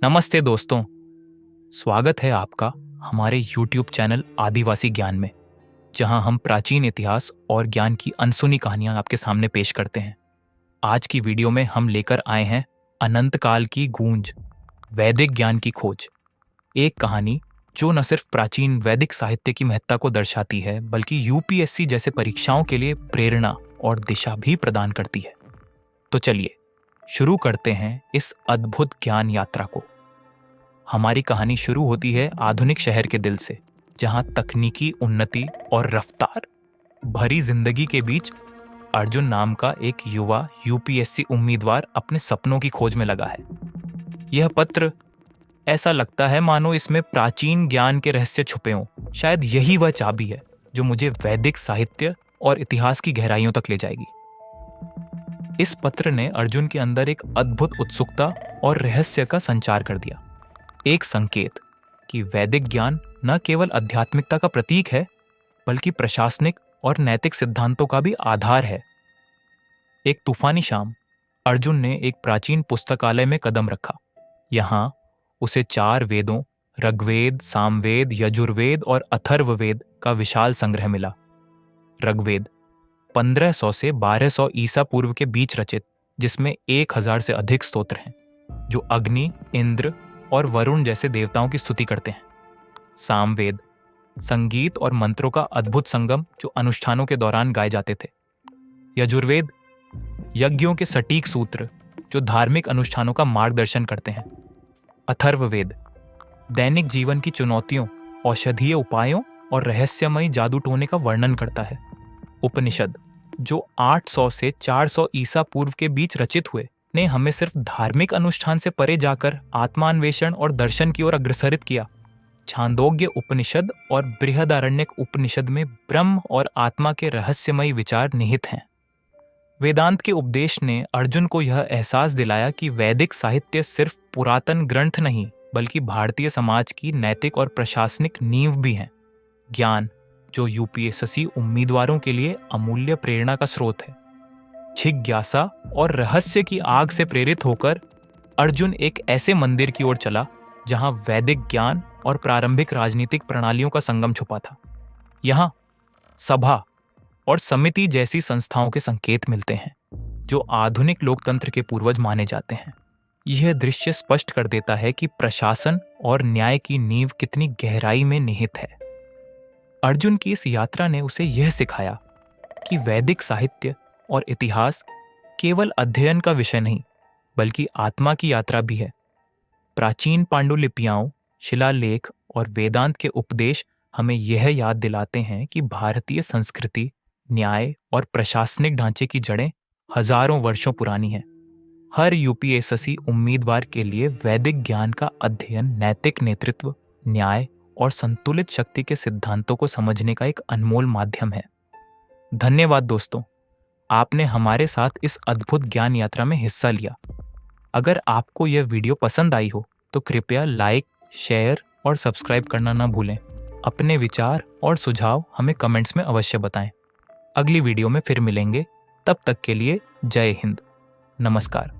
नमस्ते दोस्तों, स्वागत है आपका हमारे YouTube चैनल आदिवासी ज्ञान में, जहां हम प्राचीन इतिहास और ज्ञान की अनसुनी कहानियां आपके सामने पेश करते हैं। आज की वीडियो में हम लेकर आए हैं अनंत काल की गूंज, वैदिक ज्ञान की खोज। एक कहानी जो न सिर्फ प्राचीन वैदिक साहित्य की महत्ता को दर्शाती है, बल्कि यूपीएससी जैसे परीक्षाओं के लिए प्रेरणा और दिशा भी प्रदान करती है। तो चलिए शुरू करते हैं इस अद्भुत ज्ञान यात्रा को। हमारी कहानी शुरू होती है आधुनिक शहर के दिल से, जहां तकनीकी उन्नति और रफ्तार भरी जिंदगी के बीच अर्जुन नाम का एक युवा यूपीएससी उम्मीदवार अपने सपनों की खोज में लगा है। यह पत्र ऐसा लगता है मानो इसमें प्राचीन ज्ञान के रहस्य छुपे हों। शायद यही वह चाबी है जो मुझे वैदिक साहित्य और इतिहास की गहराइयों तक ले जाएगी। इस पत्र ने अर्जुन के अंदर एक अद्भुत उत्सुकता और रहस्य का संचार कर दिया। एक संकेत कि वैदिक ज्ञान न केवल आध्यात्मिकता का प्रतीक है, बल्कि प्रशासनिक और नैतिक सिद्धांतों का भी आधार है। एक तूफानी शाम अर्जुन ने एक प्राचीन पुस्तकालय में कदम रखा। यहाँ उसे 4 वेदों ऋग्वेद, सामवेद, यजुर्वेद और अथर्ववेद का विशाल संग्रह मिला। ऋग्वेद 1500 से 1200 ईसा पूर्व के बीच रचित, जिसमें 1000 से अधिक स्तोत्र हैं जो अग्नि, इंद्र और वरुण जैसे देवताओं की स्तुति करते हैं। सामवेद संगीत और मंत्रों का अद्भुत संगम जो अनुष्ठानों के दौरान गाए जाते थे। यजुर्वेद यज्ञों के सटीक सूत्र जो धार्मिक अनुष्ठानों का मार्गदर्शन करते हैं। अथर्ववेद दैनिक जीवन की चुनौतियों, औषधीय उपायों और रहस्यमयी जादू टोने का वर्णन करता है। उपनिषद जो 800 से 400 ईसा पूर्व के बीच रचित हुए, ने हमें सिर्फ धार्मिक अनुष्ठान से परे जाकर आत्मान्वेषण और दर्शन की ओर अग्रसरित किया। छांदोग्य उपनिषद और बृहदारण्यक उपनिषद में ब्रह्म और आत्मा के रहस्यमयी विचार निहित हैं। वेदांत के उपदेश ने अर्जुन को यह एहसास दिलाया कि वैदिक साहित्य सिर्फ पुरातन ग्रंथ नहीं, बल्कि भारतीय समाज की नैतिक और प्रशासनिक नींव भी है। ज्ञान जो यूपीएससी उम्मीदवारों के लिए अमूल्य प्रेरणा का स्रोत है। जिज्ञासा और रहस्य की आग से प्रेरित होकर अर्जुन एक ऐसे मंदिर की ओर चला जहां वैदिक ज्ञान और प्रारंभिक राजनीतिक प्रणालियों का संगम छुपा था। यहां सभा और समिति जैसी संस्थाओं के संकेत मिलते हैं जो आधुनिक लोकतंत्र के पूर्वज माने जाते हैं। यह दृश्य स्पष्ट कर देता है कि प्रशासन और न्याय की नींव कितनी गहराई में निहित है। अर्जुन की इस यात्रा ने उसे यह सिखाया कि वैदिक साहित्य और इतिहास केवल अध्ययन का विषय नहीं, बल्कि आत्मा की यात्रा भी है। प्राचीन पांडुलिपियां, शिलालेख और वेदांत के उपदेश हमें यह याद दिलाते हैं कि भारतीय संस्कृति, न्याय और प्रशासनिक ढांचे की जड़ें हजारों वर्षों पुरानी हैं। हर यूपीएससी उम्मीदवार के लिए वैदिक ज्ञान का अध्ययन नैतिक नेतृत्व, न्याय और संतुलित शक्ति के सिद्धांतों को समझने का एक अनमोल माध्यम है। धन्यवाद दोस्तों, आपने हमारे साथ इस अद्भुत ज्ञान यात्रा में हिस्सा लिया। अगर आपको यह वीडियो पसंद आई हो तो कृपया लाइक, शेयर और सब्सक्राइब करना ना भूलें। अपने विचार और सुझाव हमें कमेंट्स में अवश्य बताएं। अगली वीडियो में फिर मिलेंगे, तब तक के लिए जय हिंद, नमस्कार।